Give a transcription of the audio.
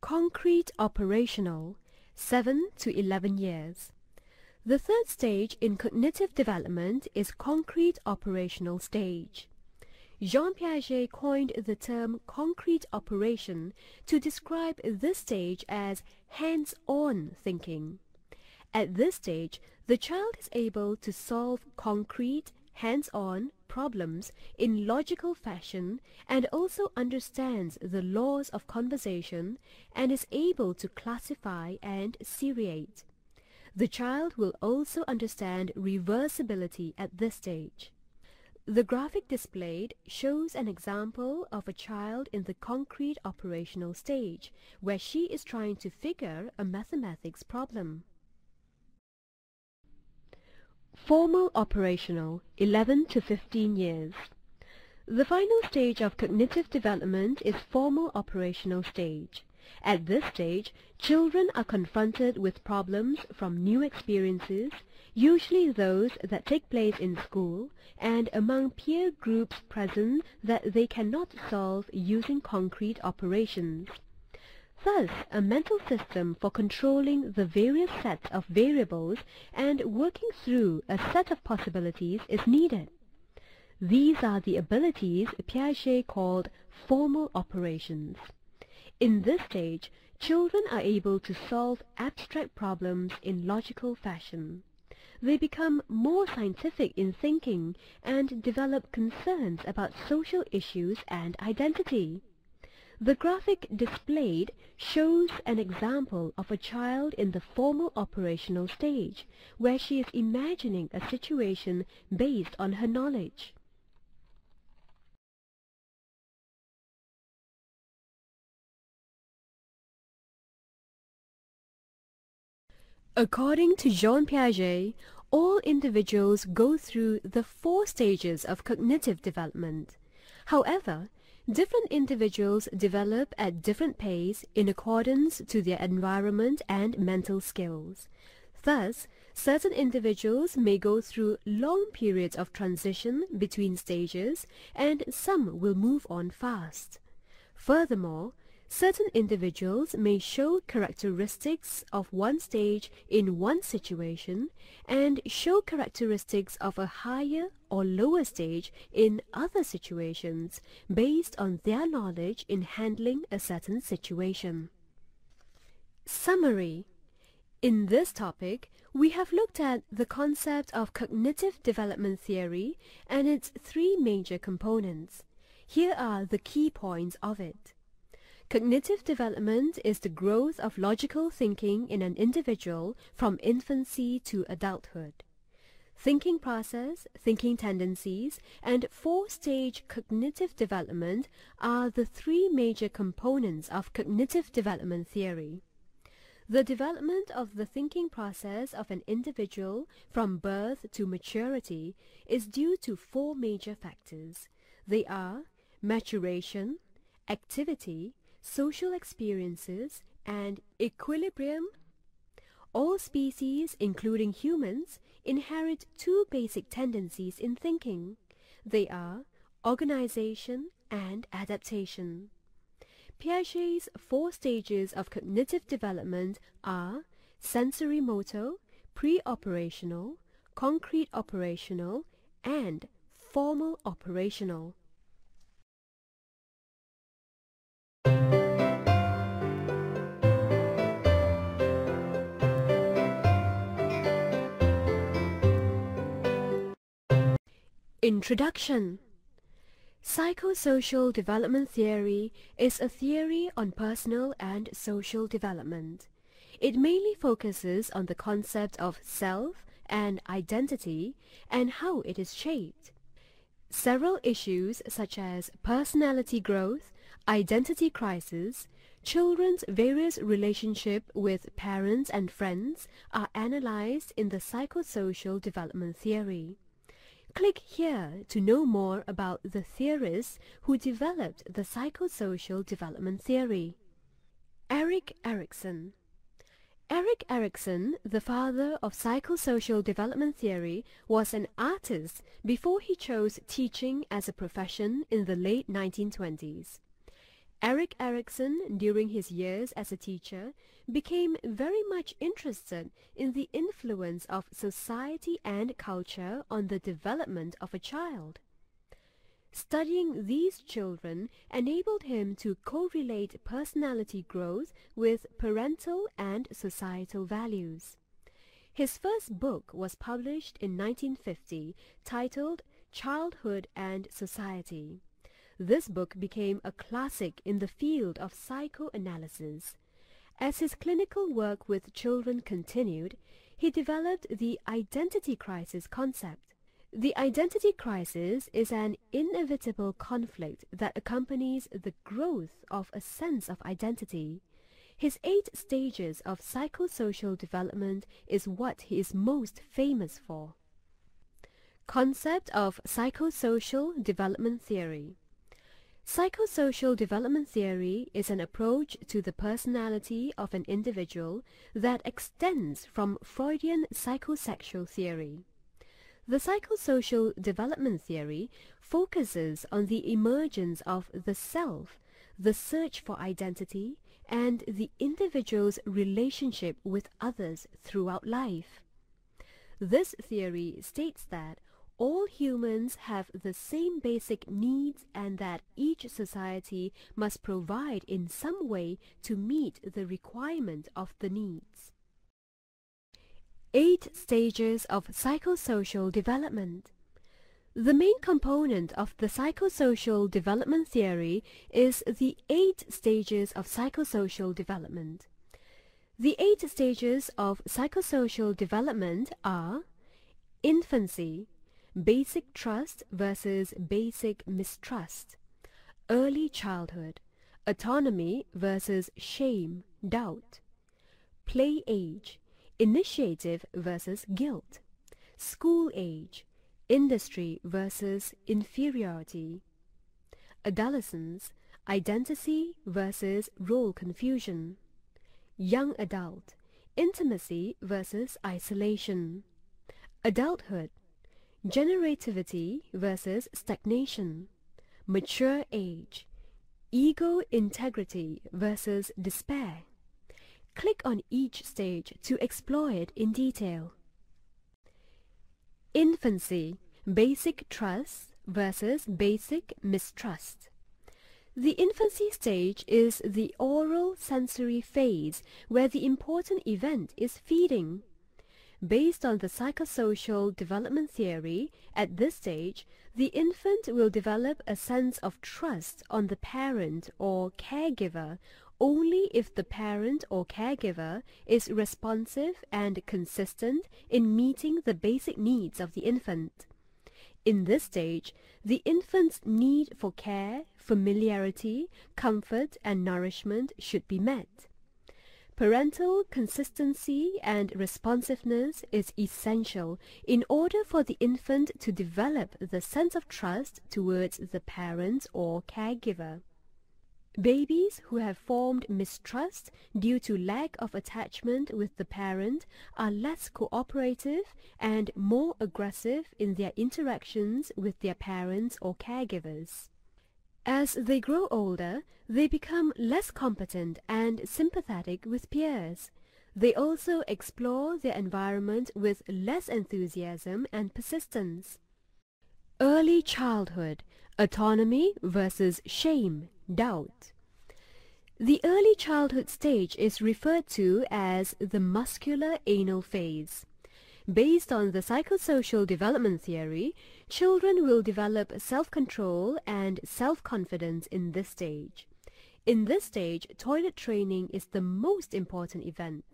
Concrete operational, 7 to 11 years. The third stage in cognitive development is concrete operational stage. Jean Piaget coined the term concrete operation to describe this stage as hands-on thinking. At this stage, the child is able to solve concrete, hands-on problems in logical fashion and also understands the laws of conversation and is able to classify and seriate. The child will also understand reversibility at this stage. The graphic displayed shows an example of a child in the concrete operational stage, where she is trying to figure a mathematics problem. Formal operational, 11 to 15 years. The final stage of cognitive development is formal operational stage. At this stage, children are confronted with problems from new experiences, usually those that take place in school, and among peer groups present that they cannot solve using concrete operations. Thus, a mental system for controlling the various sets of variables and working through a set of possibilities is needed. These are the abilities Piaget called formal operations. In this stage, children are able to solve abstract problems in logical fashion. They become more scientific in thinking and develop concerns about social issues and identity. The graphic displayed shows an example of a child in the formal operational stage, where she is imagining a situation based on her knowledge. According to Jean Piaget, all individuals go through the 4 stages of cognitive development. However, different individuals develop at different pace in accordance to their environment and mental skills. Thus, certain individuals may go through long periods of transition between stages, and some will move on fast. Furthermore, certain individuals may show characteristics of one stage in one situation and show characteristics of a higher or lower stage in other situations based on their knowledge in handling a certain situation. Summary. In this topic, we have looked at the concept of cognitive development theory and its 3 major components. Here are the key points of it. Cognitive development is the growth of logical thinking in an individual from infancy to adulthood. Thinking process, thinking tendencies, and 4-stage cognitive development are the 3 major components of cognitive development theory. The development of the thinking process of an individual from birth to maturity is due to 4 major factors. They are maturation, activity, social experiences, and equilibrium. All species, including humans, inherit 2 basic tendencies in thinking. They are organization and adaptation. Piaget's 4 stages of cognitive development are sensory-motor, pre-operational, concrete operational, and formal operational. Introduction. Psychosocial development theory is a theory on personal and social development. It mainly focuses on the concept of self and identity and how it is shaped. Several issues such as personality growth, identity crisis, children's various relationship with parents and friends are analyzed in the psychosocial development theory. Click here to know more about the theorists who developed the psychosocial development theory. Erik Erikson. Erik Erikson, the father of psychosocial development theory, was an artist before he chose teaching as a profession in the late 1920s. Erik Erikson, during his years as a teacher, became very much interested in the influence of society and culture on the development of a child. Studying these children enabled him to correlate personality growth with parental and societal values. His first book was published in 1950, titled Childhood and Society. This book became a classic in the field of psychoanalysis. As his clinical work with children continued, he developed the identity crisis concept. The identity crisis is an inevitable conflict that accompanies the growth of a sense of identity. His 8 stages of psychosocial development is what he is most famous for. Concept of Psychosocial Development Theory. Psychosocial development theory is an approach to the personality of an individual that extends from Freudian psychosexual theory. The psychosocial development theory focuses on the emergence of the self, the search for identity, and the individual's relationship with others throughout life. This theory states that all humans have the same basic needs and that each society must provide in some way to meet the requirement of the needs. 8 stages of psychosocial development. The main component of the psychosocial development theory is the 8 stages of psychosocial development. The 8 stages of psychosocial development are infancy, basic trust versus basic mistrust, early childhood, autonomy versus shame, doubt, play age, initiative versus guilt, school age, industry versus inferiority, adolescence, identity versus role confusion, young adult, intimacy versus isolation, adulthood, generativity versus stagnation, mature age, ego integrity versus despair. Click on each stage to explore it in detail. Infancy, basic trust versus basic mistrust. The infancy stage is the oral sensory phase where the important event is feeding. Based on the psychosocial development theory, at this stage, the infant will develop a sense of trust on the parent or caregiver only if the parent or caregiver is responsive and consistent in meeting the basic needs of the infant. In this stage, the infant's need for care, familiarity, comfort, and nourishment should be met. Parental consistency and responsiveness is essential in order for the infant to develop the sense of trust towards the parent or caregiver. Babies who have formed mistrust due to lack of attachment with the parent are less cooperative and more aggressive in their interactions with their parents or caregivers. As they grow older, they become less competent and sympathetic with peers. They also explore their environment with less enthusiasm and persistence. Early childhood, autonomy versus shame, doubt. The early childhood stage is referred to as the muscular anal phase. Based on the psychosocial development theory, children will develop self-control and self-confidence in this stage. In this stage, toilet training is the most important event.